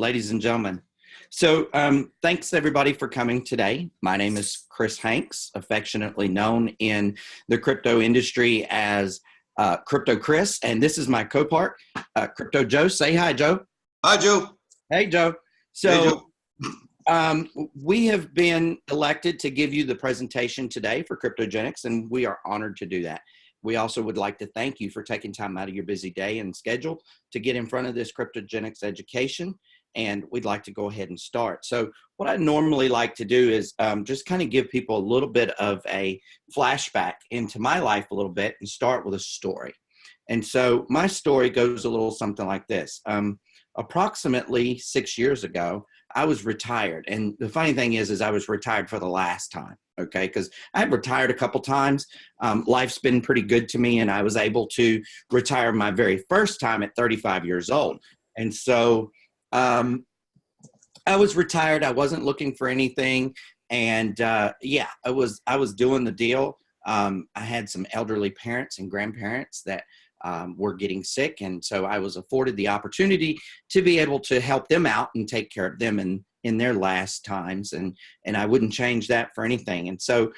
ladies and gentlemen. So thanks everybody for coming today. My name is Kris Hanks, affectionately known in the crypto industry as Crypto Kris, and this is my co-part, Crypto Joe. Say hi, Joe. Hi, Joe. Hey, Joe. Hey, So Joe. we have been elected to give you the presentation today for KryptoGeneX, and we are honored to do that. We also would like to thank you for taking time out of your busy day and schedule to get in front of this KryptoGeneX education, and we'd like to go ahead and start. So what I normally like to do is just kind of give people a little bit of a flashback into my life a little bit and start with a story. And so my story goes a little something like this. Approximately 6 years ago, I was retired. And the funny thing is I was retired for the last time, okay? Because I've retired a couple times. Life's been pretty good to me, and I was able to retire my very first time at 35 years old. And so I was retired. I wasn't looking for anything. And yeah, I was doing the deal. I had some elderly parents and grandparents that were getting sick. And so I was afforded the opportunity to be able to help them out and take care of them in their last times. And I wouldn't change that for anything. And so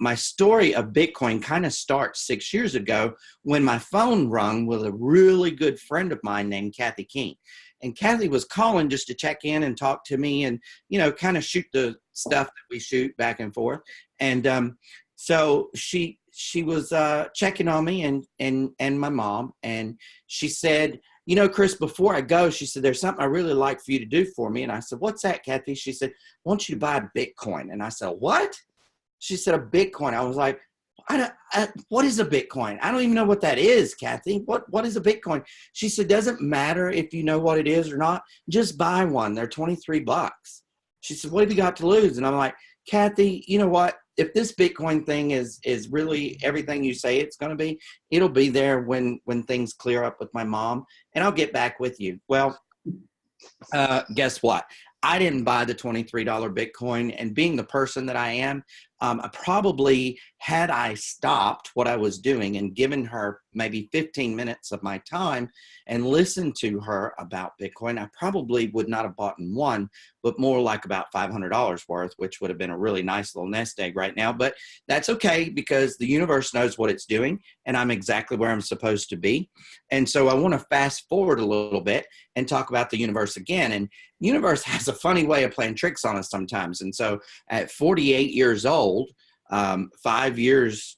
my story of Bitcoin kind of starts 6 years ago when my phone rung with a really good friend of mine named Kathy King. And Kathy was calling just to check in and talk to me and, you know, kind of shoot the stuff that we shoot back and forth. And so she was checking on me and my mom, and she said, you know, Kris, before I go, she said, there's something I really like for you to do for me. And I said, what's that, Kathy? She said, I want you to buy a Bitcoin. And I said, what? She said, a Bitcoin. I was like, what is a Bitcoin? I don't even know what that is, Kathy. What is a Bitcoin? She said, doesn't matter if you know what it is or not. Just buy one. They're 23 bucks. She said, what have you got to lose? And I'm like, Kathy, you know what? If this Bitcoin thing is really everything you say it's going to be, it'll be there when things clear up with my mom, and I'll get back with you. Well, guess what? I didn't buy the $23 Bitcoin, and being the person that I am, I probably, had I stopped what I was doing and given her maybe 15 minutes of my time and listened to her about Bitcoin, I probably would not have bought one, but more like about $500 worth, which would have been a really nice little nest egg right now. But that's okay, because the universe knows what it's doing, and I'm exactly where I'm supposed to be. And so I want to fast forward a little bit and talk about the universe again. And universe has a funny way of playing tricks on us sometimes. And so at 48 years old, 5 years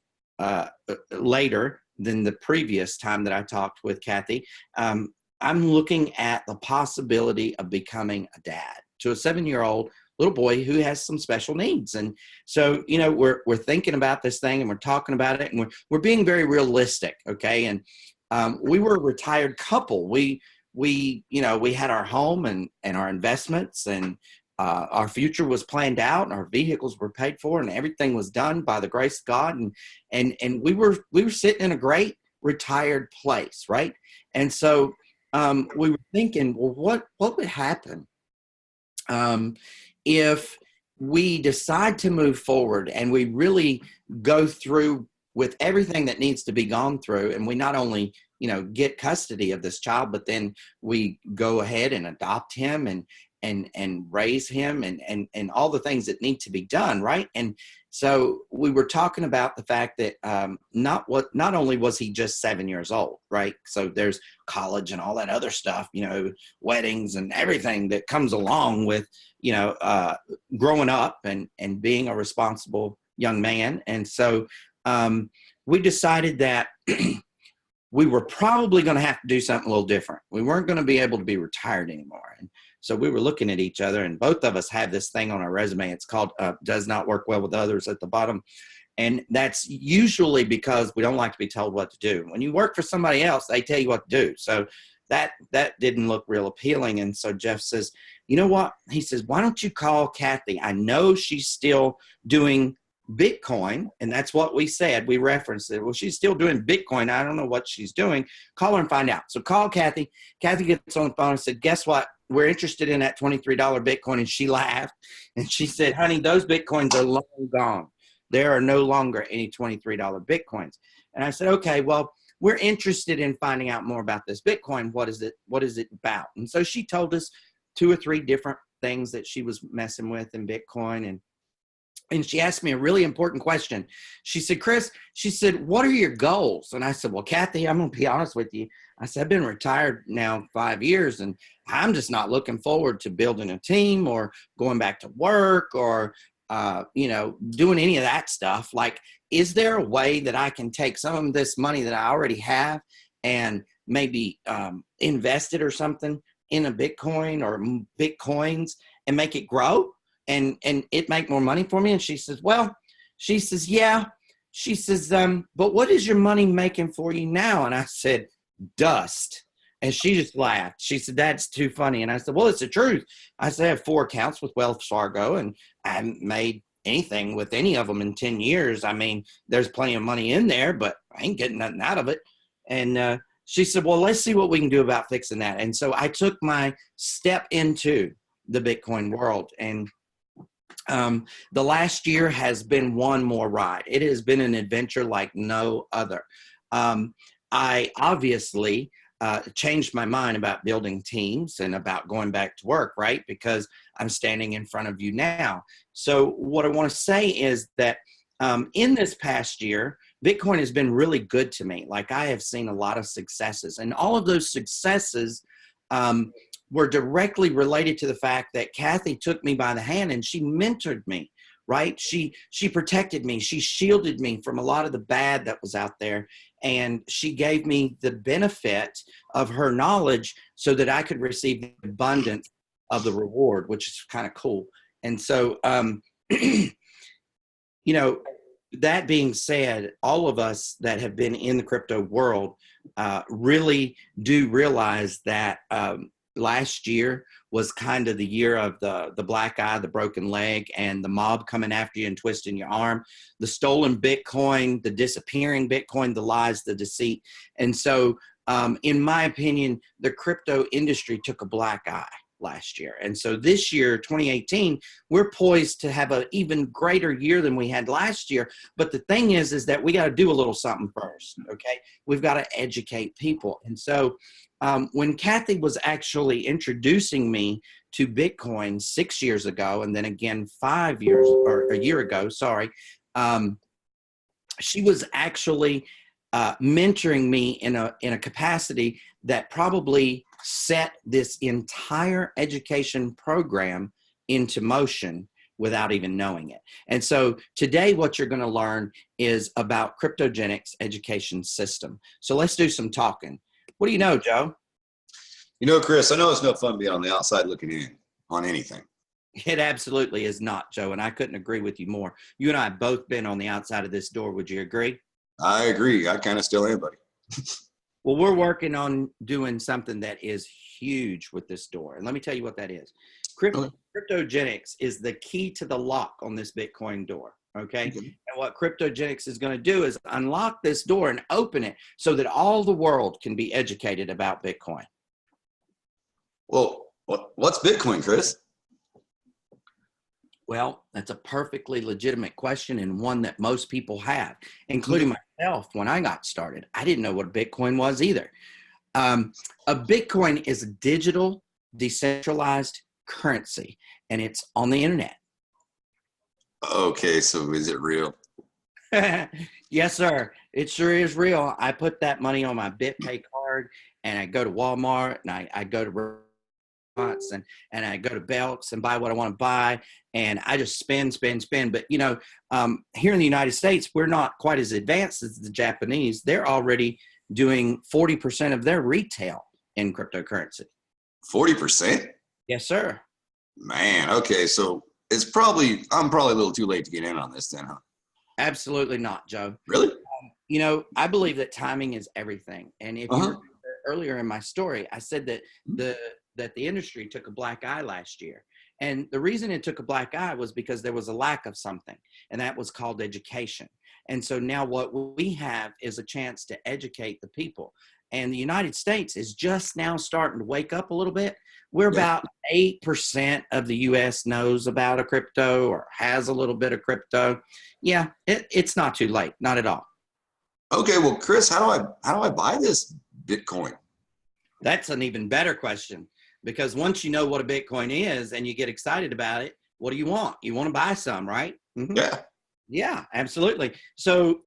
later than the previous time that I talked with Kathy, I'm looking at the possibility of becoming a dad to a 7-year-old little boy who has some special needs. And so, you know, we're thinking about this thing, and we're talking about it, and we're being very realistic. Okay. And we were a retired couple. We had our home and our investments, and our future was planned out, and our vehicles were paid for, and everything was done by the grace of God. And we were sitting in a great retired place. Right. And so we were thinking, well, what would happen if we decide to move forward and we really go through with everything that needs to be gone through, and we not only, you know, get custody of this child, but then we go ahead and adopt him and raise him and all the things that need to be done, right? And so we were talking about the fact that not only was he just 7 years old, right? So there's college and all that other stuff, you know, weddings and everything that comes along with, you know, growing up and being a responsible young man. And so we decided that we were probably going to have to do something a little different. We weren't going to be able to be retired anymore. And so we were looking at each other, and both of us have this thing on our resume. It's called does not work well with others at the bottom. And that's usually because we don't like to be told what to do. When you work for somebody else, they tell you what to do. So that didn't look real appealing. And so Jeff says, you know what? He says, why don't you call Kathy? I know she's still doing Bitcoin. And that's what we said. We referenced it. Well, she's still doing Bitcoin. I don't know what she's doing. Call her and find out. So call Kathy. Kathy gets on the phone and said, guess what? We're interested in that $23 Bitcoin. And she laughed. And she said, honey, those Bitcoins are long gone. There are no longer any $23 Bitcoins. And I said, okay, well, we're interested in finding out more about this Bitcoin. What is it about? And so she told us 2 or 3 different things that she was messing with in Bitcoin. And she asked me a really important question. She said, Kris, she said, what are your goals? And I said, well, Kathy, I'm going to be honest with you. I said, I've been retired now 5 years, and I'm just not looking forward to building a team or going back to work or, doing any of that stuff. Like, is there a way that I can take some of this money that I already have and maybe invest it or something in a Bitcoin or Bitcoins and make it grow? And it make more money for me? And she says, well, she says, yeah. She says, but what is your money making for you now? And I said, dust. And she just laughed. She said, that's too funny. And I said, well, it's the truth. I said, I have 4 accounts with Wells Fargo, and I haven't made anything with any of them in 10 years. I mean, there's plenty of money in there, but I ain't getting nothing out of it. And she said, well, let's see what we can do about fixing that. And so I took my step into the Bitcoin world, and the last year has been one more ride. It has been an adventure like no other. I obviously changed my mind about building teams and about going back to work, right? Because I'm standing in front of you now. So what I want to say is that in this past year, Bitcoin has been really good to me. Like, I have seen a lot of successes, and all of those successes were directly related to the fact that Kathy took me by the hand and she mentored me, right? She protected me. She shielded me from a lot of the bad that was out there. And she gave me the benefit of her knowledge so that I could receive the abundance of the reward, which is kind of cool. And so, that being said, all of us that have been in the crypto world really do realize that last year was kind of the year of the black eye, the broken leg, and the mob coming after you and twisting your arm, the stolen Bitcoin, the disappearing Bitcoin, the lies, the deceit. And so, in my opinion, the crypto industry took a black eye last year. And so this year, 2018, we're poised to have an even greater year than we had last year. But the thing is that we got to do a little something first. Okay. We've got to educate people. And so when Kathy was actually introducing me to Bitcoin 6 years ago, and then again 5 years or a year ago, sorry, she was actually mentoring me in a capacity that probably set this entire education program into motion without even knowing it. And so today what you're going to learn is about KryptoGeneX education system. So let's do some talking. What do you know, Joe? You know, Kris, I know it's no fun being on the outside looking in on anything. It absolutely is not, Joe, and I couldn't agree with you more. You and I have both been on the outside of this door. Would you agree? I agree. I kind of still am, buddy. Well, we're working on doing something that is huge with this door. And let me tell you what that is. KryptoGeneX is the key to the lock on this Bitcoin door. Okay. And what KryptoGeneX is going to do is unlock this door and open it so that all the world can be educated about Bitcoin. Well, what's Bitcoin, Kris? Well, that's a perfectly legitimate question, and one that most people have, including myself. When I got started, I didn't know what a Bitcoin was either. A Bitcoin is a digital, decentralized currency, and it's on the internet. Okay, so is it real? Yes, sir. It sure is real. I put that money on my BitPay card, and I go to Walmart, and I go to and I go to Belk's and buy what I want to buy, and I just spend. But here in the United States, we're not quite as advanced as the Japanese. They're already doing 40% of their retail in cryptocurrency. 40%? Yes, sir. Man, okay, so I'm probably a little too late to get in on this then, huh? Absolutely not, Joe. Really? I believe that timing is everything. And if you remember earlier in my story, I said that the industry took a black eye last year. And the reason it took a black eye was because there was a lack of something, and that was called education. And so now what we have is a chance to educate the people. And the United States is just now starting to wake up a little bit. We're about 8% of the U.S. knows about a crypto or has a little bit of crypto. Yeah, it's not too late, not at all. Okay, well, Kris, how do I buy this Bitcoin? That's an even better question. because once you know what a Bitcoin is and you get excited about it, what do you want? You want to buy some, right? Mm-hmm. Yeah. Yeah, absolutely. So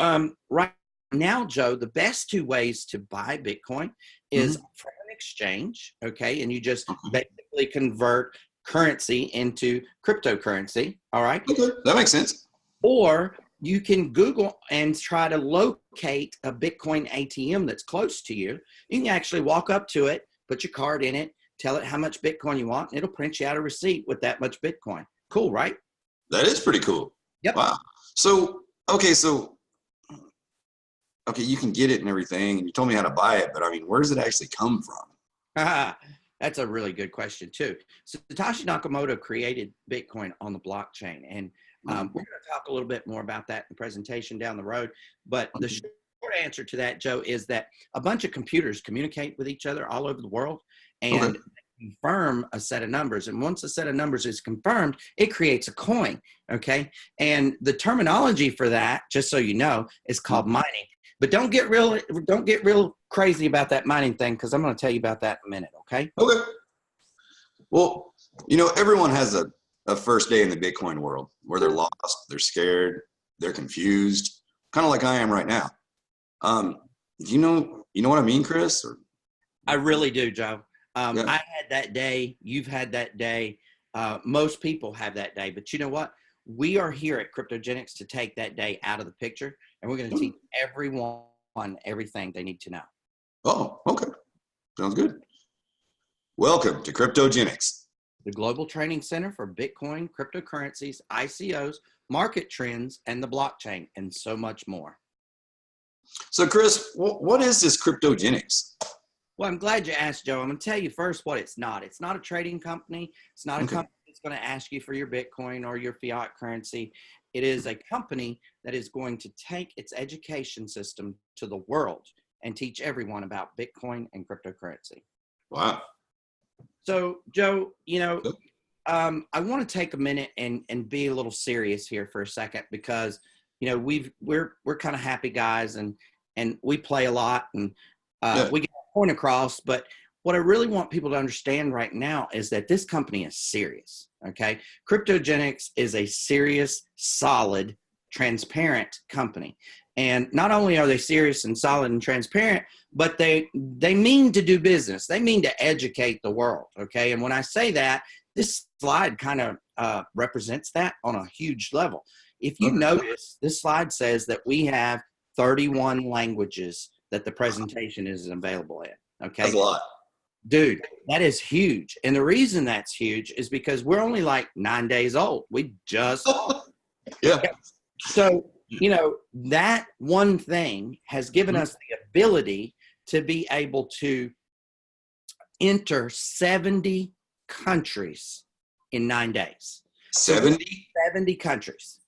right now, Joe, the best two ways to buy Bitcoin is from an exchange, okay? And you just basically convert currency into cryptocurrency, all right? Okay, that makes sense. Or you can Google and try to locate a Bitcoin ATM that's close to you. You can actually walk up to it, put your card in it, tell it how much Bitcoin you want, and it'll print you out a receipt with that much Bitcoin. Cool, right? That is pretty cool. Yep. Wow. So, you can get it and everything, and you told me how to buy it, but I mean, where does it actually come from? That's a really good question too. So Satoshi Nakamoto created Bitcoin on the blockchain, and we're going to talk a little bit more about that in the presentation down the road. But the short answer to that, Joe, is that a bunch of computers communicate with each other all over the world and confirm a set of numbers. And once a set of numbers is confirmed, it creates a coin. Okay. And the terminology for that, just so you know, is called mining. But don't get real crazy about that mining thing, because I'm going to tell you about that in a minute. Okay. Okay. Well, everyone has a first day in the Bitcoin world where they're lost, they're scared, they're confused, kind of like I am right now. You know what I mean, Kris? Or? I really do, Joe. I had that day. You've had that day. Most people have that day. But you know what? We are here at KryptoGeneX to take that day out of the picture, and we're going to teach everyone everything they need to know. Oh, okay. Sounds good. Welcome to KryptoGeneX, the global training center for Bitcoin, cryptocurrencies, ICOs, market trends, and the blockchain, and so much more. So, Kris, what is this KryptoGeneX? Well, I'm glad you asked, Joe. I'm going to tell you first what it's not. It's not a trading company. It's not a company that's going to ask you for your Bitcoin or your fiat currency. It is a company that is going to take its education system to the world and teach everyone about Bitcoin and cryptocurrency. Wow. So, Joe, I want to take a minute and be a little serious here for a second, because, we're kind of happy guys and we play a lot and we get our point across. But what I really want people to understand right now is that this company is serious. Okay. KryptoGeneX is a serious, solid, transparent company. And not only are they serious and solid and transparent, but they mean to do business. They mean to educate the world. Okay. And when I say that, this slide kind of represents that on a huge level. If you notice, this slide says that we have 31 languages that the presentation is available in. Okay. That's a lot. Dude, that is huge. And the reason that's huge is because we're only like 9 days old. We just, So, that one thing has given us the ability to be able to enter 70 countries in 9 days. 70? 70 countries.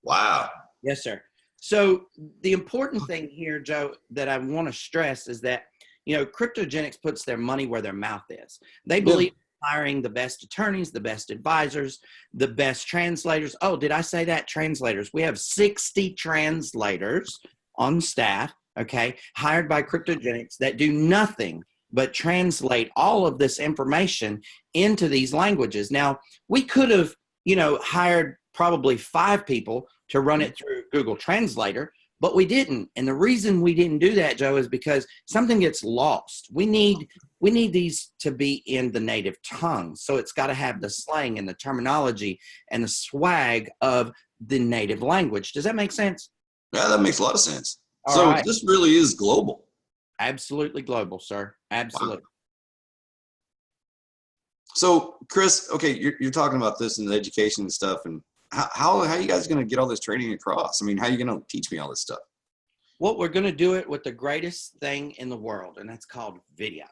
Wow. Yes, sir. So the important thing here, Joe, that I want to stress is that, KryptoGeneX puts their money where their mouth is. They believe hiring the best attorneys, the best advisors, the best translators. Oh, did I say that? Translators. We have 60 translators on staff, okay, hired by KryptoGeneX that do nothing but translate all of this information into these languages. Now, we could have, hired probably 5 people to run it through Google Translator, but we didn't. And the reason we didn't do that, Joe, is because something gets lost. We need these to be in the native tongue. So it's got to have the slang and the terminology and the swag of the native language. Does that make sense? Yeah, that makes a lot of sense. All right. This really is global. Absolutely global, sir. Absolutely. Wow. So, Kris, okay, you're talking about this in the education and stuff, and how are you guys going to get all this training across? I mean, how are you going to teach me all this stuff? Well, we're going to do it with the greatest thing in the world, and that's called video.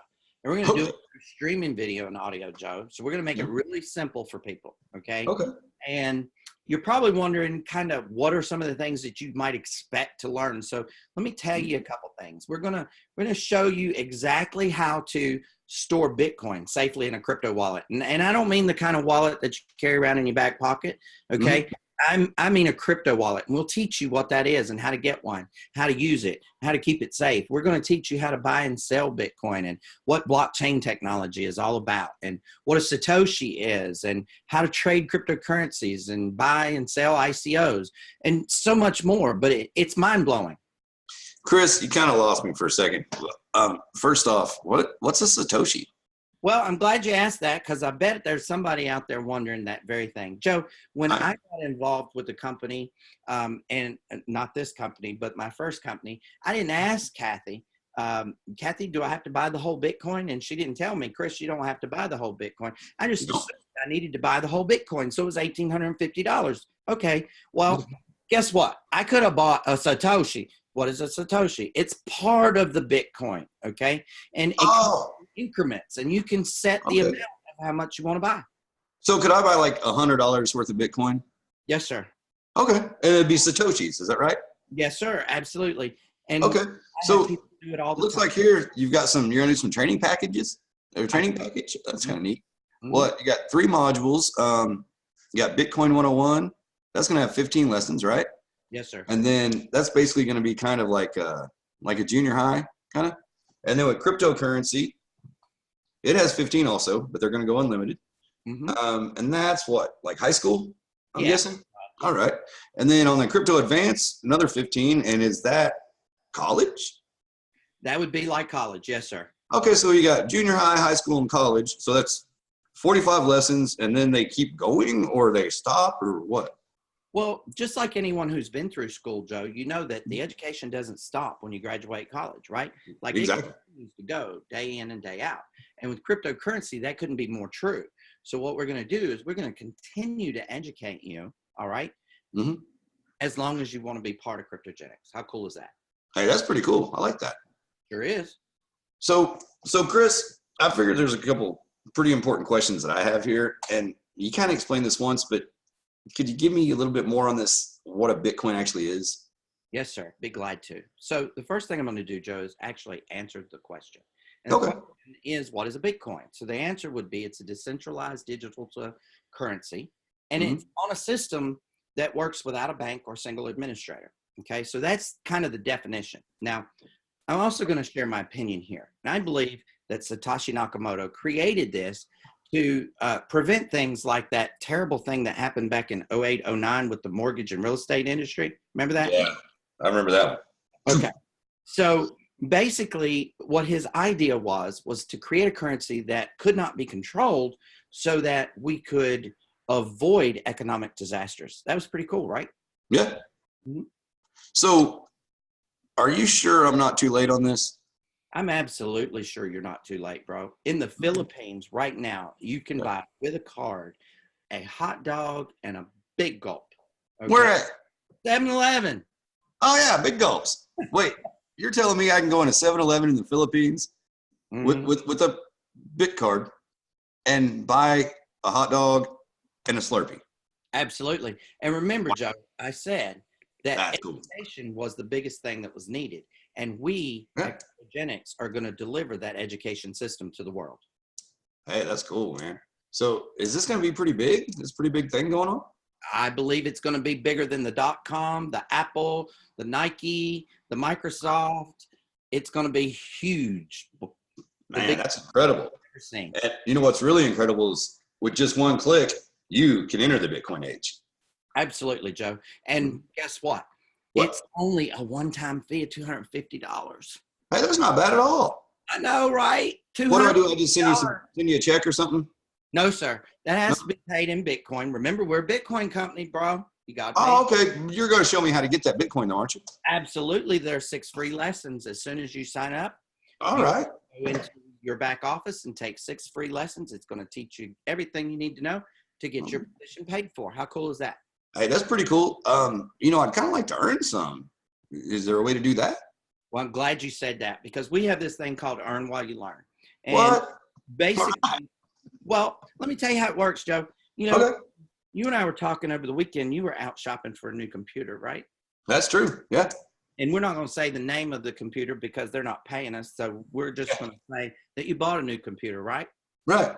And we're going to do it through streaming video and audio, Joe. So we're going to make it really simple for people, okay? Okay. And you're probably wondering kind of what are some of the things that you might expect to learn. So let me tell you a couple things. We're going to show you exactly how to store Bitcoin safely in a crypto wallet. And I don't mean the kind of wallet that you carry around in your back pocket, okay? I mean a crypto wallet. And we'll teach you what that is and how to get one, how to use it, how to keep it safe. We're going to teach you how to buy and sell Bitcoin and what blockchain technology is all about and what a Satoshi is and how to trade cryptocurrencies and buy and sell ICOs and so much more. But it's mind blowing. Kris, you kind of lost me for a second. First off, what's a Satoshi? Well, I'm glad you asked that because I bet there's somebody out there wondering that very thing. Joe, when I got involved with the company, and not this company, but my first company, I didn't ask Kathy, Kathy, do I have to buy the whole Bitcoin? And she didn't tell me, Kris, you don't have to buy the whole Bitcoin. I just assumed I needed to buy the whole Bitcoin. So it was $1,850. Okay, well, guess what? I could have bought a Satoshi. What is a Satoshi? It's part of the Bitcoin, okay? And it comes in increments, and you can set the amount of how much you want to buy. So could I buy like $100 worth of Bitcoin? Yes, sir. Okay, and it'd be Satoshis, is that right? Yes, sir, absolutely. And okay, so do it all the looks time. like here you've got you're gonna do some training packages. Or training package? That's kind of neat. Well, you got 3 modules. You got Bitcoin 101. That's gonna have 15 lessons, right? Yes, sir. And then that's basically going to be kind of like a junior high kind of. And then with cryptocurrency, it has 15 also, but they're going to go unlimited. And that's what, like high school, I'm guessing? All right. And then on the crypto advance, another 15. And is that college? That would be like college. Yes, sir. Okay. So you got junior high, high school, and college. So that's 45 lessons. And then they keep going or they stop or what? Well, just like anyone who's been through school, Joe, you know that the education doesn't stop when you graduate college, right? Like exactly. It continues to go day in and day out. And with cryptocurrency, that couldn't be more true. So what we're going to do is we're going to continue to educate you, all right? As long as you want to be part of KryptoGeneX. How cool is that? Hey, that's pretty cool. I like that. Sure is. So Kris, I figured there's a couple pretty important questions that I have here. And you kind of explained this once, but could you give me a little bit more on this, what a Bitcoin actually is? Yes, sir. Be glad to. So the first thing I'm going to do, Joe, is actually answer the question. And the question is, what is a Bitcoin? So the answer would be it's a decentralized digital currency, and it's on a system that works without a bank or single administrator. Okay, so that's kind of the definition. Now, I'm also going to share my opinion here. And I believe that Satoshi Nakamoto created this to prevent things like that terrible thing that happened back in 08, 09 with the mortgage and real estate industry. Remember that? Yeah, I remember that one. Okay. So basically what his idea was to create a currency that could not be controlled so that we could avoid economic disasters. That was pretty cool, right? Yeah. So are you sure I'm not too late on this? I'm absolutely sure you're not too late, bro. In the Philippines right now, you can buy with a card a hot dog and a big gulp. Okay? Where at? 7-Eleven. Oh, yeah, big gulps. Wait, you're telling me I can go in a 7-Eleven in the Philippines with a bit card and buy a hot dog and a Slurpee? Absolutely. And remember, Joe, I said that education cool. was the biggest thing that was needed. And we at KryptoGeneX are going to deliver that education system to the world. Hey, that's cool, man. So is this going to be pretty big? This pretty big thing going on? I believe it's going to be bigger than the .com, the Apple, the Nike, the Microsoft. It's going to be huge. Man, that's incredible. And you know what's really incredible is with just one click, you can enter the Bitcoin age. Absolutely, Joe. And guess what? It's only a one-time fee of $250. Hey, that's not bad at all. I know, right? What do I do? I just send you a check or something? No, sir. That has to be paid in Bitcoin. Remember, we're a Bitcoin company, bro. You got to pay. Oh, okay. You're going to show me how to get that Bitcoin, though, aren't you? Absolutely. There are 6 free lessons as soon as you sign up. All right. Go into your back office and take 6 free lessons. It's going to teach you everything you need to know to get your position paid for. How cool is that? Hey, that's pretty cool. You know, I'd kind of like to earn some. Is there a way to do that? Well, I'm glad you said that because we have this thing called Earn While You Learn. And what? Basically, well, let me tell you how it works, Joe. You know, you and I were talking over the weekend. You were out shopping for a new computer, right? That's true. Yeah. And we're not going to say the name of the computer because they're not paying us. So we're just going to say that you bought a new computer, right? Right.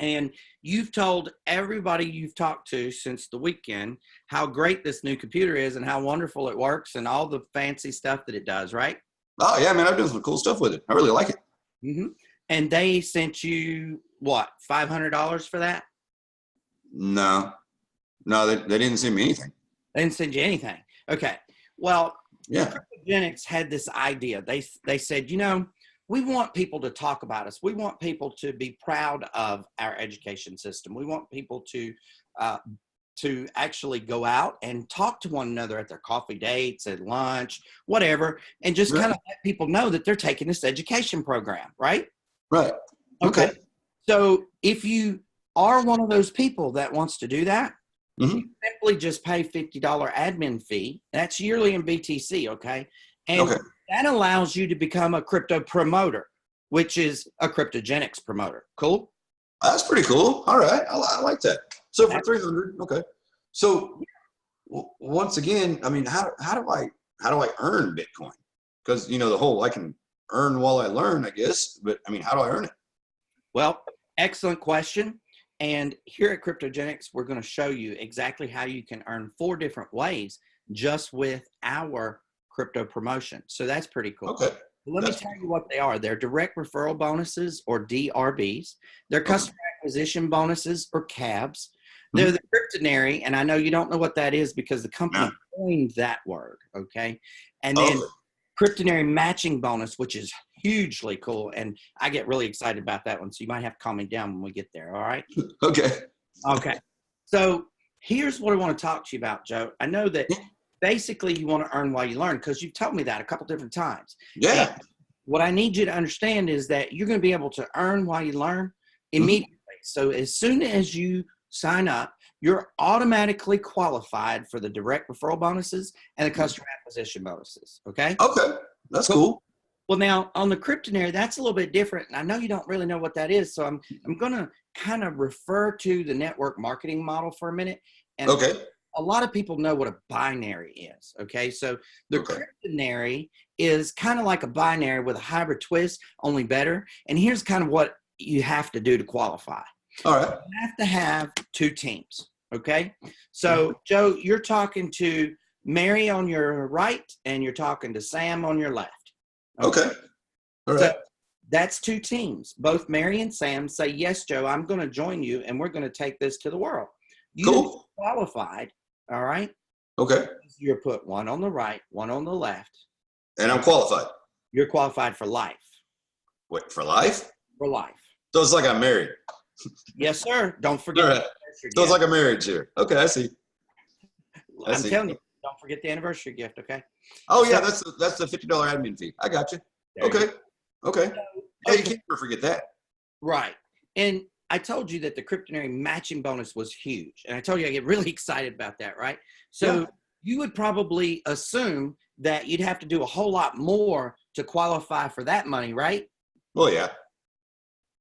And you've told everybody you've talked to since the weekend how great this new computer is and how wonderful it works and all the fancy stuff that it does, right? Oh yeah, man, I've done some cool stuff with it. I really like it. Mm-hmm. And they sent you what, $500 for that? No, no, they didn't send me anything. They didn't send you anything. Okay. Well, Yeah. KryptoGeneX had this idea. They said, we want people to talk about us. We want people to be proud of our education system. We want people to actually go out and talk to one another at their coffee dates, at lunch, whatever, and just kind of let people know that they're taking this education program, right? Right. Okay. So if you are one of those people that wants to do that, you simply just pay $50 admin fee. That's yearly in BTC, okay? And that allows you to become a crypto promoter, which is a KryptoGeneX promoter. Cool? That's pretty cool. All right. I like that. So for 300, okay. So once again, I mean, how do I earn Bitcoin? Because the whole I can earn while I learn, I guess. But I mean, how do I earn it? Well, excellent question. And here at KryptoGeneX, we're going to show you exactly how you can earn 4 different ways just with our crypto promotion. So that's pretty cool. Okay. Let me tell you what they are. They're direct referral bonuses, or DRBs. They're customer acquisition bonuses, or CABs. They're the Kryptonary, and I know you don't know what that is because the company coined that word, okay? And then Kryptonary matching bonus, which is hugely cool, and I get really excited about that one, so you might have to calm me down when we get there, all right? Okay. Okay. So here's what I want to talk to you about, Joe. I know that basically you want to earn while you learn because you've told me that a couple different times. Yeah. And what I need you to understand is that you're going to be able to earn while you learn immediately. So as soon as you sign up, you're automatically qualified for the direct referral bonuses and the customer acquisition bonuses. Okay. Okay. That's cool. Well, now on the Kryptonary, that's a little bit different. And I know you don't really know what that is. So I'm going to kind of refer to the network marketing model for a minute. And a lot of people know what a binary is. Okay. So the Kryptonary is kind of like a binary with a hybrid twist, only better. And here's kind of what you have to do to qualify. All right. You have to have 2 teams. Okay. So Joe, you're talking to Mary on your right and you're talking to Sam on your left. Okay. All right. So that's 2 teams. Both Mary and Sam say, yes, Joe, I'm going to join you and we're going to take this to the world. You qualified. All right. Okay. You're put one on the right, one on the left. And I'm qualified. You're qualified for life. Wait, for life? For life. So it's like I'm married. Yes, sir. Don't forget. All right. So it's like a marriage here. Okay, I see. I'm telling you, don't forget the anniversary gift, okay? Oh, yeah, that's the $50 admin fee. I got you. Okay. Yeah, you can't ever forget that. Right. And I told you that the Kryptonary matching bonus was huge. And I told you I get really excited about that, right? So you would probably assume that you'd have to do a whole lot more to qualify for that money, right? Well, yeah.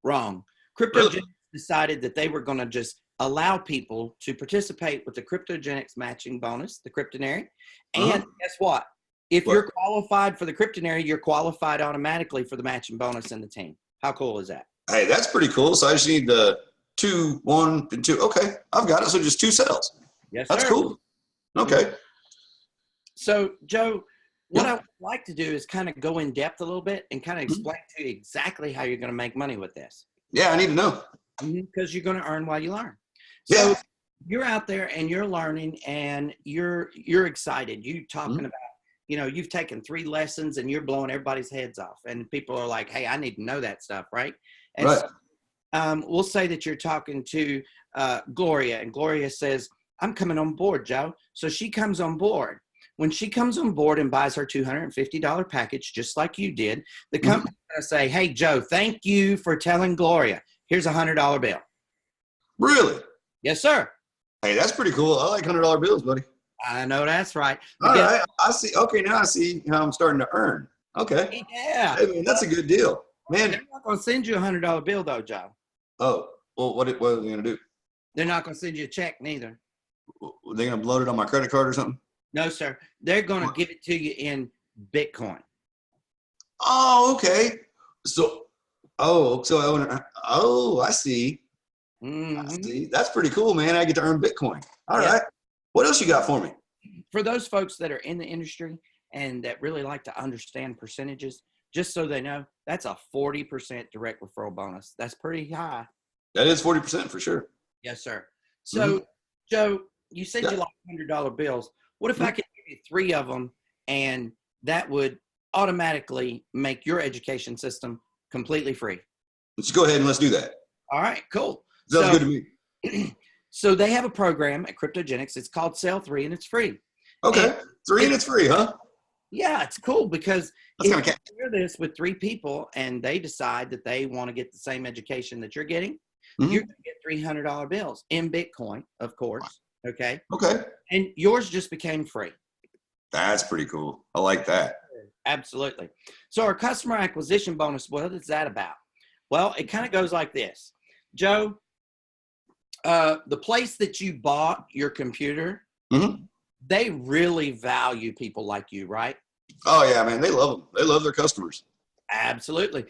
Wrong. KryptoGeneX decided that they were going to just allow people to participate with the KryptoGeneX matching bonus, the Kryptonary. And guess what? If you're qualified for the Kryptonary, you're qualified automatically for the matching bonus in the team. How cool is that? Hey, that's pretty cool. So I just need the 2, 1, and 2. Okay, I've got it. So just 2 cells. Yes, that's sir. Cool. Okay. So, Joe, what I would like to do is kind of go in depth a little bit and kind of explain to you exactly how you're going to make money with this. Yeah, I need to know. Because you're going to earn while you learn. So you're out there and you're learning and you're excited. You talking about, you've taken 3 lessons and you're blowing everybody's heads off. And people are like, hey, I need to know that stuff, right? And so, we'll say that you're talking to Gloria, and Gloria says, I'm coming on board, Joe. So she comes on board. When she comes on board and buys her $250 package, just like you did, the company's going to say, hey, Joe, thank you for telling Gloria. Here's a $100 bill. Really? Yes, sir. Hey, that's pretty cool. I like $100 bills, buddy. I know that's right. All right. I see. Okay, now I see how I'm starting to earn. Okay. Yeah. Hey, man, that's a good deal. Man. They're not going to send you a $100 bill, though, Joe. Oh, well, what are they going to do? They're not going to send you a check, neither. Are they going to load it on my credit card or something? No, sir. They're going to give it to you in Bitcoin. Oh, okay. So I see. See, that's pretty cool, man. I get to earn Bitcoin. All right. What else you got for me? For those folks that are in the industry and that really like to understand percentages, just so they know, that's a 40% direct referral bonus. That's pretty high. That is 40% for sure. Yes, sir. So, Joe, you said you like $100 bills. What if I could give you 3 of them, and that would automatically make your education system completely free? Let's go ahead and let's do that. All right, cool. Sounds good to me. So they have a program at KryptoGeneX. It's called Sell 3, and it's free. Okay. And 3 and it's free, huh? Yeah, it's cool because That's if kind you of share this with 3 people and they decide that they want to get the same education that you're getting, you're going to get $300 bills in Bitcoin, of course. Okay. Okay. And yours just became free. That's pretty cool. I like that. Absolutely. So our customer acquisition bonus, what is that about? Well, it kind of goes like this. Joe, the place that you bought your computer, they really value people like you, right? Oh, yeah, man. They love them. They love their customers. Absolutely.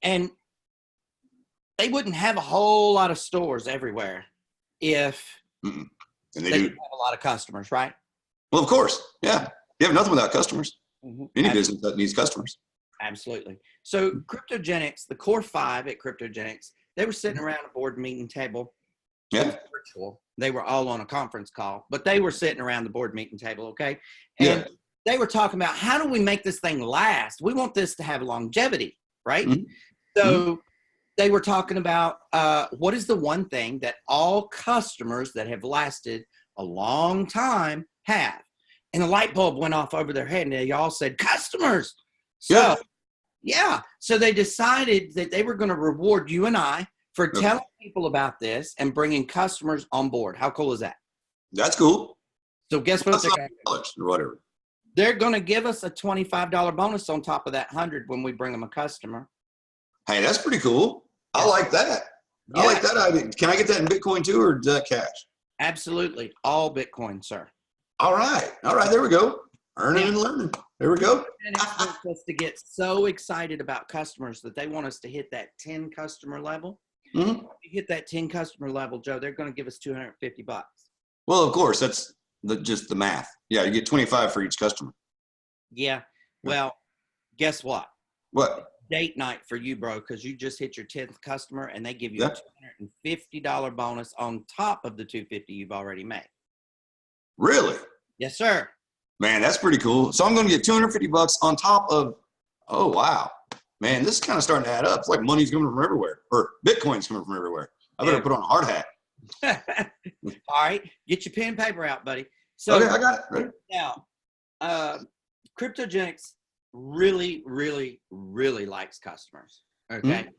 And they wouldn't have a whole lot of stores everywhere if And they didn't have a lot of customers, right? Well, of course. Yeah. You have nothing without customers. Any Absolutely. business that needs customers. Absolutely. So KryptoGeneX, the core 5 at KryptoGeneX, they were sitting around a board meeting table. Yeah. Virtual. They were all on a conference call, but they were sitting around the board meeting table, okay? And they were talking about, how do we make this thing last? We want this to have longevity, right? So they were talking about what is the one thing that all customers that have lasted a long time have? And a light bulb went off over their head, and they all said, customers. So, so they decided that they were going to reward you and I for telling people about this and bringing customers on board. How cool is that? That's cool. So guess what? Or whatever. They're going to give us a $25 bonus on top of that 100 when we bring them a customer. Hey, that's pretty cool. I like that. I like that idea. Can I get that in Bitcoin too, or is that cash? Absolutely. All Bitcoin, sir. All right. All right. There we go. Earning and learning. There we go. And it wants us to get so excited about customers that they want us to hit that 10 customer level. If you hit that 10 customer level, Joe, they're going to give us $250. Well, of course, that's just the math. Yeah, you get 25 for each customer. Yeah. Well, guess what? What? Date night for you, bro, because you just hit your 10th customer and they give you a $250 bonus on top of the $250 you've already made. Really? Yes, sir. Man, that's pretty cool. So I'm going to get $250 on top of, oh, wow. Man, this is kind of starting to add up. It's like money's coming from everywhere, or Bitcoin's coming from everywhere. I better put on a hard hat. All right. Get your pen and paper out, buddy. So okay, I got it. Right. Now, KryptoGeneX really, really, really likes customers. Okay.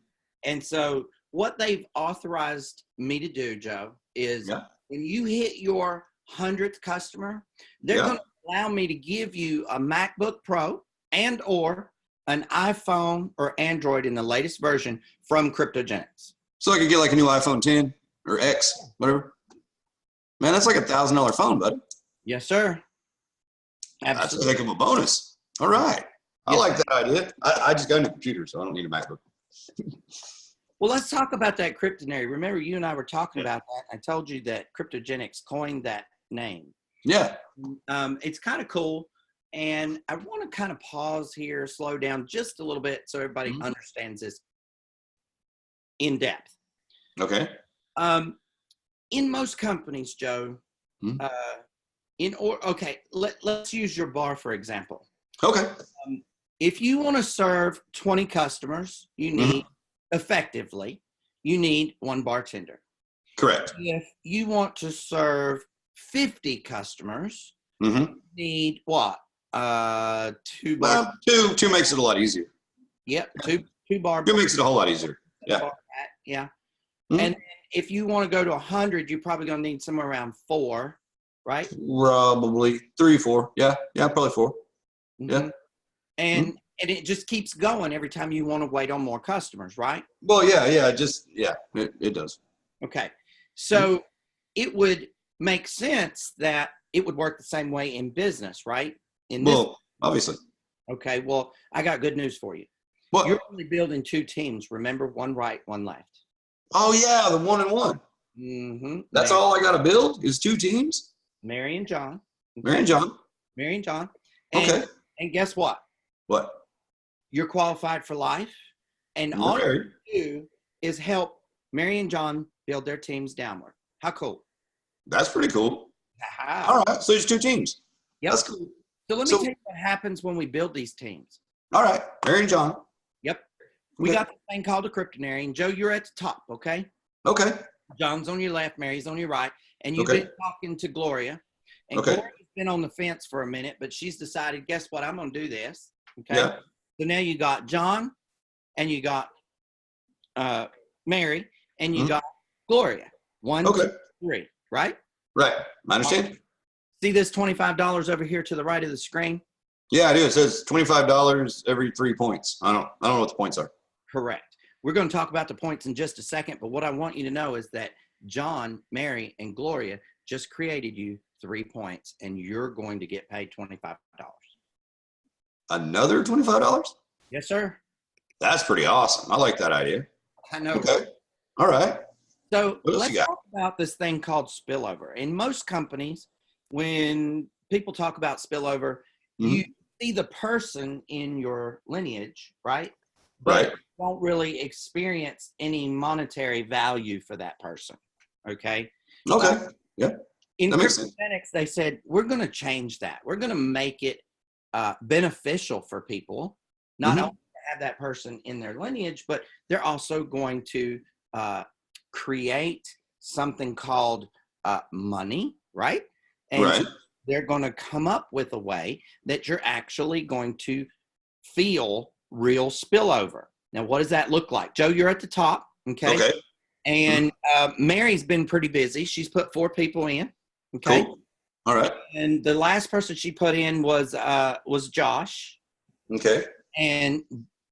And so what they've authorized me to do, Joe, is when you hit your 100th customer, they're going to allow me to give you a MacBook Pro and or an iPhone or Android in the latest version from KryptoGeneX. So I could get like a new iPhone 10 or X, whatever. Man, that's like $1,000 phone, buddy. Yes, sir. Absolutely. That's a heck of a bonus. All right. I like that idea. I just got a new computer, so I don't need a MacBook. Well, let's talk about that Kryptonary. Remember, you and I were talking about that. I told you that KryptoGeneX coined that name. Yeah. It's kind of cool. And I want to kind of pause here, slow down just a little bit so everybody understands this in depth. Okay. In most companies, Joe, let's use your bar, for example. Okay. If you want to serve 20 customers, you need effectively, you need 1 bartender. Correct. If you want to serve 50 customers, you need what? 2 bar. Well, two makes it a lot easier. Yep. Two bar. 2 makes it a whole lot easier. Yeah. Yeah. And if you want to go to 100, you're probably going to need somewhere around 4, right? Probably 3, 4. Yeah. Yeah. Probably 4. Yeah. And it just keeps going every time you want to wait on more customers, right? Well, yeah. It does. Okay. So it would make sense that it would work the same way in business, right? Obviously. Okay. Well, I got good news for you. What? You're only building 2 teams. Remember, 1 right, 1 left. Oh yeah, the 1-1. That's all I got to build is 2 teams. Mary and John. Mary and John. Mary and John. Okay. And guess what? What? You're qualified for life. And all Okay. you do is help Mary and John build their teams downward. How cool? That's pretty cool. Aha. All right. So there's 2 teams. Yep. That's cool. So let me tell you what happens when we build these teams. All right. Mary and John. Yep. We got this thing called a Kryptonary. And Joe, you're at the top, okay? Okay. John's on your left, Mary's on your right. And you've been talking to Gloria. And Gloria's been on the fence for a minute, but she's decided, guess what? I'm going to do this. Okay. Yeah. So now you got John and you got Mary and you got Gloria. 1, 2, 3, right? Right. I understand. See this $25 over here to the right of the screen? Yeah, I do. It says $25 every 3 points. I don't know what the points are. Correct. We're going to talk about the points in just a second, but what I want you to know is that John, Mary, and Gloria just created you 3 points, and you're going to get paid $25. Another $25? Yes, sir. That's pretty awesome. I like that idea. I know. Okay. All right. So let's talk about this thing called spillover. In most companies, when people talk about spillover, you see the person in your lineage, right? But you don't really experience any monetary value for that person. Okay. Okay. Yeah. In KryptoGeneX, they said, we're going to change that. We're going to make it beneficial for people, not only to have that person in their lineage, but they're also going to create something called money, right? And they're going to come up with a way that you're actually going to feel real spillover. Now, what does that look like? Joe, you're at the top, okay? And Mary's been pretty busy. She's put 4 people in, okay? Cool. All right. And the last person she put in was Josh. Okay. And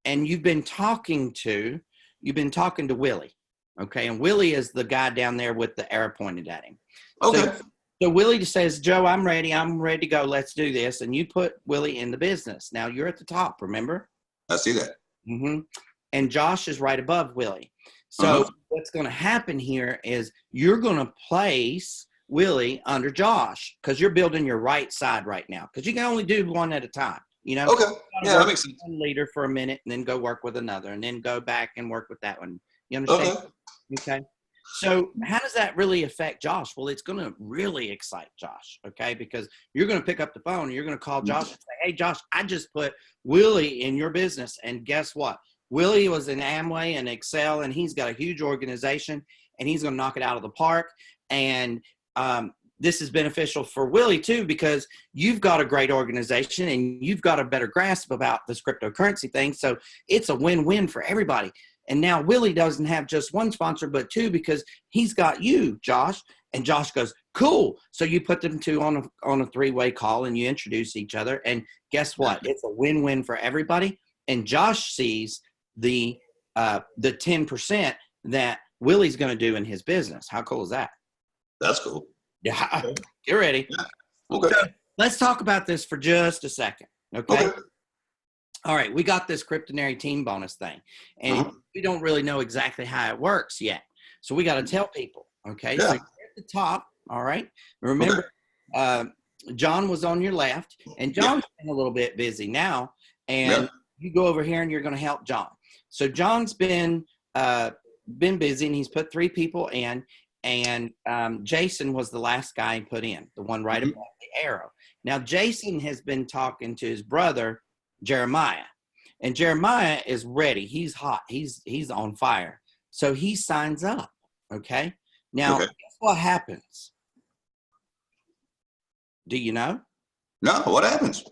you've been talking to Willie, okay? And Willie is the guy down there with the arrow pointed at him. Okay. So Willie just says, Joe, I'm ready to go. Let's do this. And you put Willie in the business. Now you're at the top, remember? I see that. And Josh is right above Willie. So what's going to happen here is you're going to place Willie under Josh because you're building your right side right now because you can only do one at a time, you know? Okay. Yeah, that makes sense. One leader for a minute and then go work with another and then go back and work with that one. You understand? Okay. So how does that really affect Josh? Well, it's going to really excite Josh, okay? Because you're going to pick up the phone and you're going to call Josh and say, hey, Josh, I just put Willie in your business. And guess what? Willie was in Amway and Excel, and he's got a huge organization, and he's going to knock it out of the park. And this is beneficial for Willie, too, because you've got a great organization, and you've got a better grasp about this cryptocurrency thing. So it's a win-win for everybody. And now Willie doesn't have just one sponsor, but 2 because he's got you, Josh. And Josh goes, cool. So you put them 2 on a 3-way call and you introduce each other. And guess what? It's a win-win for everybody. And Josh sees the 10% that Willie's going to do in his business. How cool is that? That's cool. Yeah. Get ready. Yeah. Okay. So let's talk about this for just a second. Okay. All right, we got this Kryptonary team bonus thing, and we don't really know exactly how it works yet. So we got to tell people, okay? So you're at the top, all right? Remember, John was on your left, and John's been a little bit busy now, and you go over here and you're going to help John. So John's been busy, and he's put 3 people in, and Jason was the last guy he put in, the one right above the arrow. Now, Jason has been talking to his brother, Jeremiah, and Jeremiah is ready. He's hot. He's on fire. So he signs up. Okay. Now, guess what happens? Do you know? No. What happens?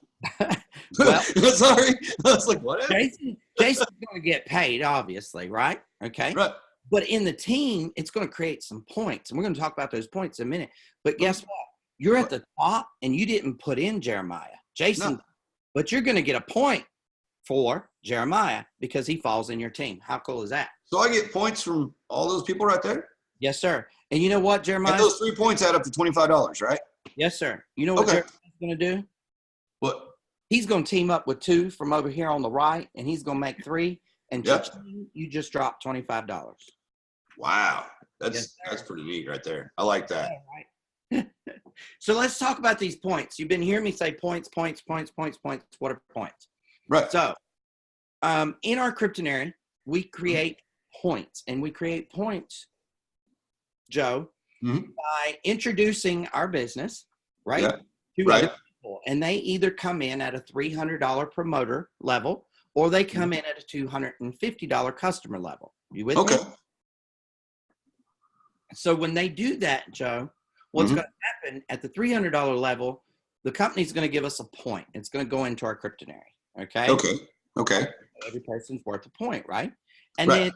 Well, sorry. I was like, what happens? Jason's going to get paid, obviously, right? Okay. Right. But in the team, it's going to create some points, and we're going to talk about those points in a minute. But guess what? You're at the top, and you didn't put in Jeremiah. Jason. No. But you're going to get a point for Jeremiah because he falls in your team. How cool is that? So I get points from all those people right there? Yes, sir. And you know what, Jeremiah? And those 3 points add up to $25, right? Yes, sir. You know what Jeremiah's going to do? What? He's going to team up with 2 from over here on the right, and he's going to make 3. And you just dropped $25. Wow. Yes, That's sir. pretty neat right there. I like that. Yeah, right. So let's talk about these points. You've been hearing me say points, points, points, points, points. What are points? Right. So in our Kryptonary, we create points, and we create points, Joe, by introducing our business, right, Yeah. to Right. other people. And they either come in at a $300 promoter level, or they come in at a $250 customer level. You with me? Okay. So when they do that, Joe, what's going to happen at the $300 level, the company's going to give us a point. It's going to go into our Kryptonary. Okay. Okay. Okay. Every person's worth a point, right? And Right. then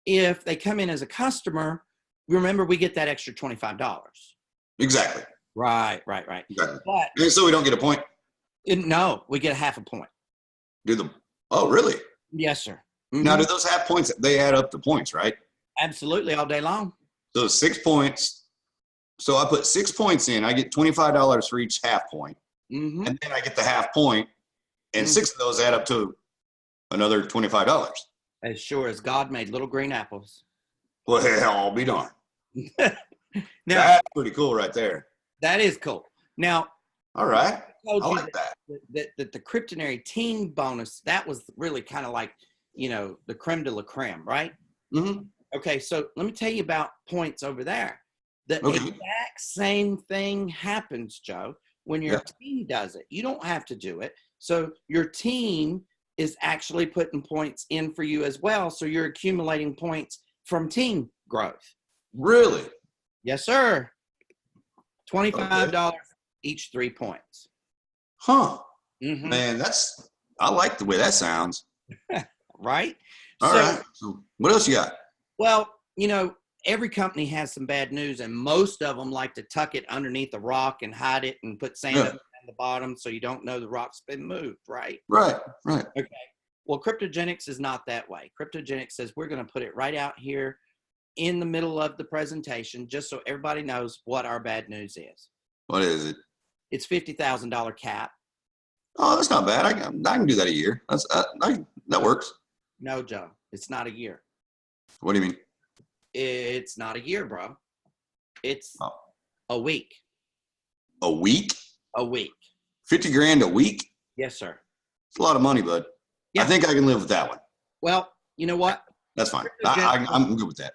if they come in as a customer, remember we get that extra $25. Exactly. Right. Exactly. But And so we don't get a point. no, we get a half a point. Oh, really? Yes, sir. Now, do those half points, they add up to points, right? Absolutely, all day long. So 6 points. So I put 6 points in. I get $25 for each half point. And then I get the half point, and 6 of those add up to another $25. As sure as God made little green apples. Well, I'll be darned. Now, That's pretty cool right there. that is cool. Now, All right. I told I you like that. that the Kryptonary team bonus, that was really kind of like, the creme de la creme, right? Okay, so let me tell you about points over there. The exact same thing happens, Joe, when your team does it. You don't have to do it. So your team is actually putting points in for you as well. So you're accumulating points from team growth. Really? Yes, sir. $25 each 3 points. Huh. Man, I like the way that sounds. Right? All right. So what else you got? Well, every company has some bad news, and most of them like to tuck it underneath a rock and hide it and put sand at the bottom so you don't know the rock's been moved, right? Right. Okay. Well, KryptoGeneX is not that way. KryptoGeneX says we're going to put it right out here in the middle of the presentation just so everybody knows what our bad news is. What is it? It's $50,000 cap. Oh, that's not bad. I can do that a year. That works. No, Joe, it's not a year. What do you mean? It's not a year, bro. It's a week. A week? A week. 50 grand a week? Yes, sir. It's a lot of money, bud. Yeah. I think I can live with that one. Well, you know what? That's fine. I'm good with that.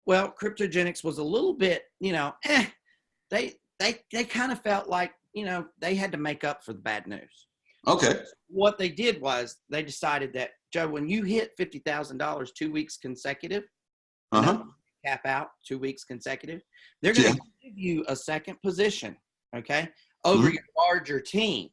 Well, KryptoGeneX was a little bit, they kind of felt like, they had to make up for the bad news. Okay. What they did was they decided that, Joe, when you hit $50,000 2 weeks consecutive, cap out 2 weeks consecutive, they're going to give you a second position, okay, over your larger team.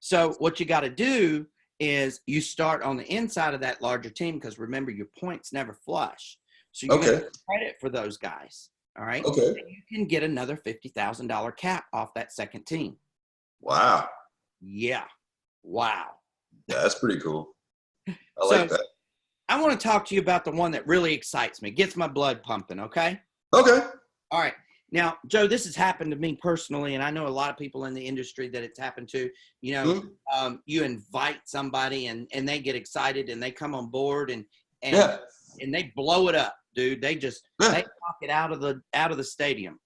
So what you got to do is you start on the inside of that larger team because remember, your points never flush. So you get credit for those guys, all right? Okay. And you can get another $50,000 cap off that second team. Wow. Yeah. Wow. Yeah, that's pretty cool. I like that. I want to talk to you about the one that really excites me, gets my blood pumping, okay? Okay. All right. Now, Joe, this has happened to me personally, and I know a lot of people in the industry that it's happened to. You invite somebody, and they get excited, and they come on board, and they blow it up, dude. They just they knock it out of the stadium.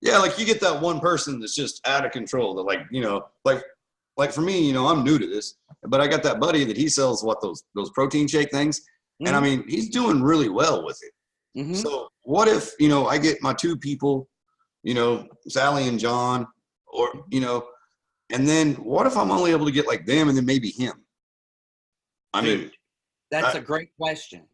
Yeah, like you get that one person that's just out of control. That like for me, I'm new to this, but I got that buddy that he sells those protein shake things, and I mean he's doing really well with it. So what if I get my 2 people, Sally and John, or and then what if I'm only able to get like them and then maybe him? That's a great question.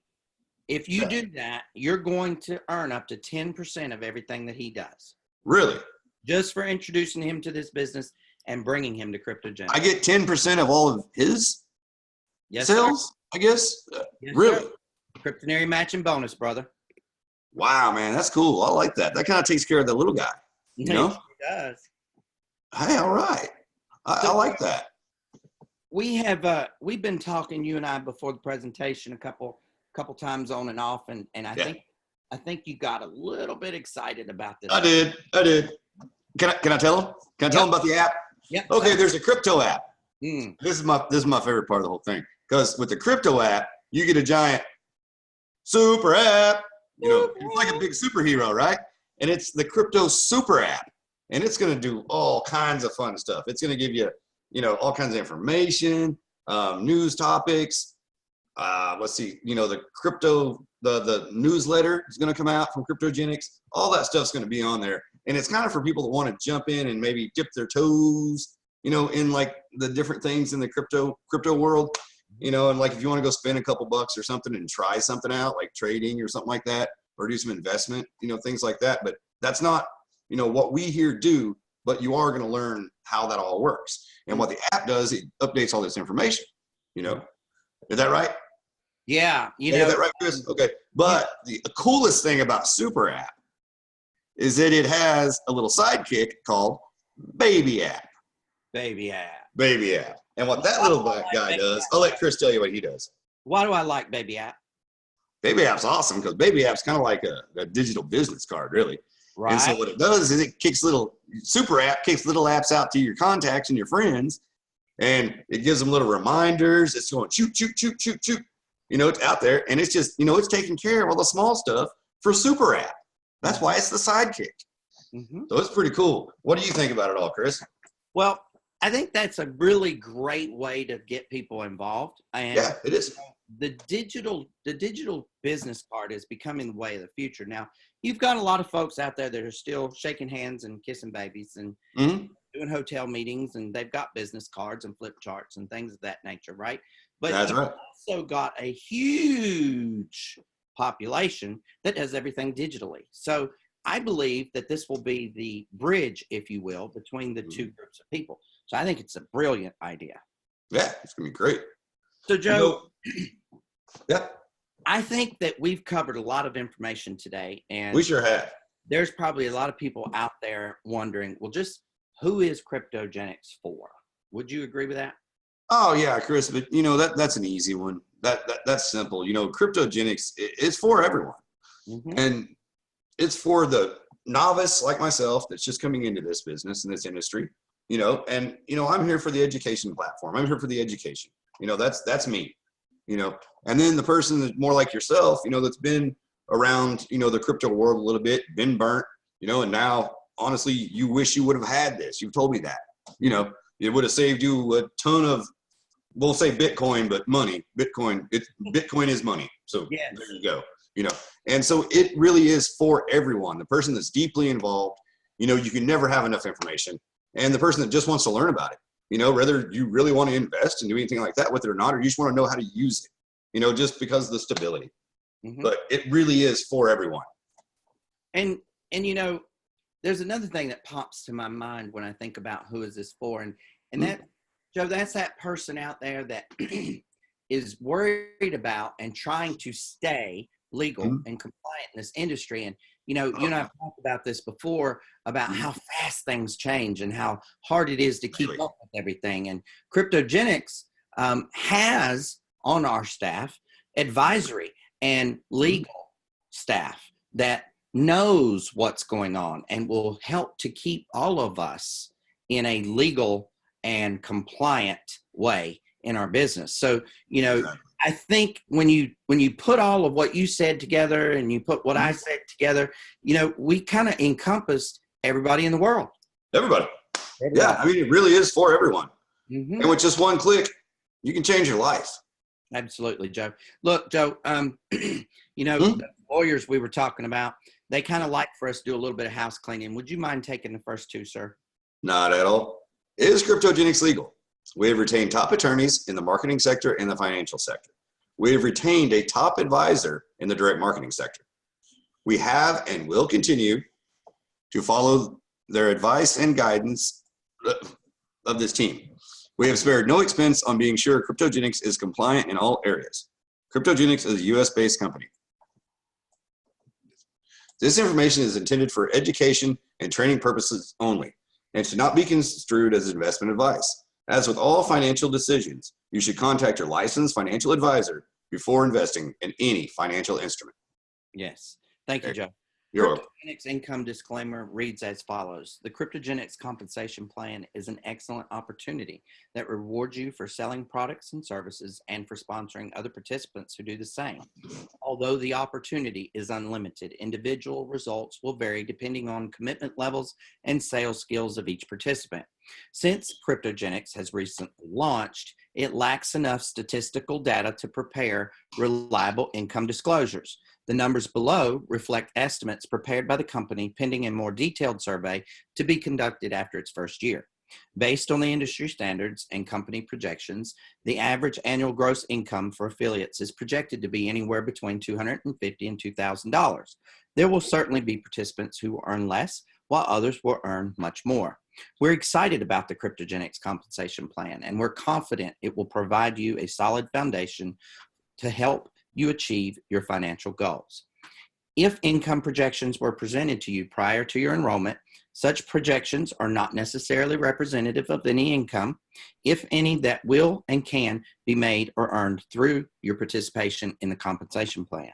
If you do that, you're going to earn up to 10% of everything that he does. Really? Just for introducing him to this business and bringing him to KryptoGeneX. I get 10% of all of his sales, sir. I guess? Yes, really? Sir. Kryptonary matching bonus, brother. Wow, man, that's cool. I like that. That kind of takes care of the little guy. It does. Hey, all right. I like that. We've been talking, you and I, before the presentation a couple times on and off, and I think you got a little bit excited about this. I did. Can I tell them? Can I tell them about the app? Yep. Okay, there's a Kyrpto app. This is my favorite part of the whole thing, because with the Kyrpto app, you get a giant super app you know, it's like a big superhero, right? And it's the Kyrpto super app. And it's going to do all kinds of fun stuff. It's going to give you, you know, all kinds of information, news topics. Let's see, you know, the crypto, the newsletter is going to come out from KryptoGeneX. All that stuff's going to be on there. And it's kind of for people that want to jump in and maybe dip their toes, you know, in like the different things in the crypto world, you know, and like if you want to go spend a couple bucks or something and try something out, like trading or something like that, or do some investment, you know, things like that. But that's not, you know, what we here do, but you are going to learn how that all works. And what the app does, it updates all this information, you know. Is that right? Yeah. You Is know, that right, Kris? Okay. But the coolest thing about Super App is that it has a little sidekick called Baby App. Baby app. Baby App. And what that little guy does, I'll let Kris tell you what he does. Why do I like Baby app? Baby App's awesome because Baby App's kind of like a digital business card, really. Right. And so what it does is it kicks Super App kicks little apps out to your contacts and your friends, and it gives them little reminders. It's going shoot, shoot, shoot, shoot, shoot. You know, it's out there, and it's just, you know, it's taking care of all the small stuff for Super App. That's why it's the sidekick. Mm-hmm. So it's pretty cool. What do you think about it all, Kris? Well, I think that's a really great way to get people involved. And Yeah, it is. The digital business card is becoming the way of the future. Now, you've got a lot of folks out there that are still shaking hands and kissing babies and doing hotel meetings, and they've got business cards and flip charts and things of that nature, right? But That's right. also got a huge population that does everything digitally. So I believe that this will be the bridge, if you will, between the two groups of people. So I think it's a brilliant idea. Yeah, it's going to be great. So, Joe, yeah, I think that we've covered a lot of information today, and we sure have. There's probably a lot of people out there wondering, well, just who is KryptoGeneX for? Would you agree with that? Oh yeah, Kris, but you know that's an easy one. That's simple. You know, KryptoGeneX is for everyone, and it's for the novice like myself that's just coming into this business and this industry. You know, and you know I'm here for the education platform. I'm here for the education. You know, that's me. You know, and then the person that's more like yourself, you know, that's been around, you know, the crypto world a little bit, been burnt, you know, and now honestly, you wish you would have had this. You've told me that, you know, it would have saved you a ton of, we'll say Bitcoin, but money. Bitcoin is money. So yes. There you go, you know, and so it really is for everyone. The person that's deeply involved, you know, you can never have enough information, and the person that just wants to learn about it. You know, whether you really want to invest and do anything like that with it or not, or you just want to know how to use it, you know, just because of the stability. But it really is for everyone. And you know, there's another thing that pops to my mind when I think about who is this for. And that, Joe, that's that person out there that is worried about and trying to stay legal and compliant in this industry. And, you know, you and I have talked about this before, about how fast things change and how hard it is to keep up with everything. And KryptoGeneX has on our staff advisory and legal staff that knows what's going on and will help to keep all of us in a legal and compliant way in our business. So, you know, I think when you put all of what you said together and you put what I said together, you know, we kind of encompassed everybody in the world. Everybody. Yeah, I mean, it really is for everyone. And with just one click, you can change your life. Absolutely, Joe. Look, Joe, you know, the lawyers we were talking about, they kind of like for us to do a little bit of house cleaning. Would you mind taking the first two, sir? Not at all. Is KryptoGeneX legal? We have retained top attorneys in the marketing sector and the financial sector. We have retained a top advisor in the direct marketing sector. We have and will continue to follow their advice and guidance of this team. We have spared no expense on being sure KryptoGeneX is compliant in all areas. KryptoGeneX is a US-based company. This information is intended for education and training purposes only, and should not be construed as investment advice. As with all financial decisions, you should contact your licensed financial advisor before investing in any financial instrument. Yes. Thank you, Joe. You're welcome. KryptoGeneX income disclaimer reads as follows. The KryptoGeneX compensation plan is an excellent opportunity that rewards you for selling products and services and for sponsoring other participants who do the same. Although the opportunity is unlimited, individual results will vary depending on commitment levels and sales skills of each participant. Since KryptoGeneX has recently launched, it lacks enough statistical data to prepare reliable income disclosures. The numbers below reflect estimates prepared by the company pending a more detailed survey to be conducted after its first year. Based on the industry standards and company projections, the average annual gross income for affiliates is projected to be anywhere between $250 and $2,000. There will certainly be participants who earn less, while others will earn much more. We're excited about the KryptoGeneX compensation plan, and we're confident it will provide you a solid foundation to help you achieve your financial goals. If income projections were presented to you prior to your enrollment, such projections are not necessarily representative of any income, if any, that will and can be made or earned through your participation in the compensation plan.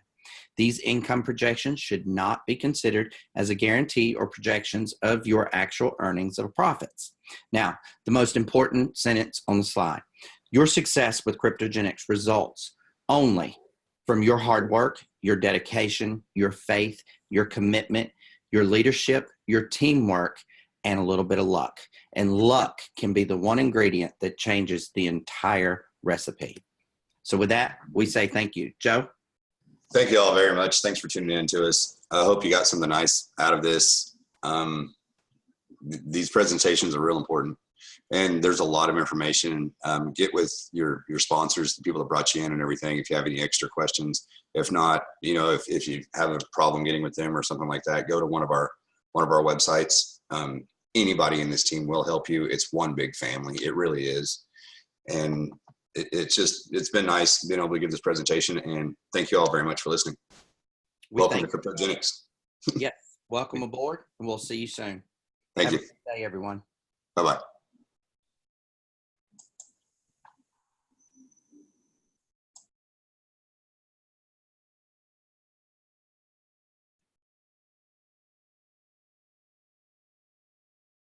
These income projections should not be considered as a guarantee or projections of your actual earnings or profits. Now, the most important sentence on the slide. Your success with KryptoGeneX results only from your hard work, your dedication, your faith, your commitment, your leadership, your teamwork, and a little bit of luck. And luck can be the one ingredient that changes the entire recipe. So with that, we say thank you. Joe? Thank you all very much. Thanks for tuning in to us. I hope you got something nice out of this. These presentations are real important. And there's a lot of information. Get with your sponsors, the people that brought you in and everything, if you have any extra questions. If not, if you have a problem getting with them or something like that, go to one of our websites. Anybody in this team will help you. It's one big family. It really is. And it's been nice being able to give this presentation, and thank you all very much for listening. Welcome to KryptoGeneX. Yes. Welcome aboard, and we'll see you soon. Thank you. Have a good day, everyone. Bye-bye.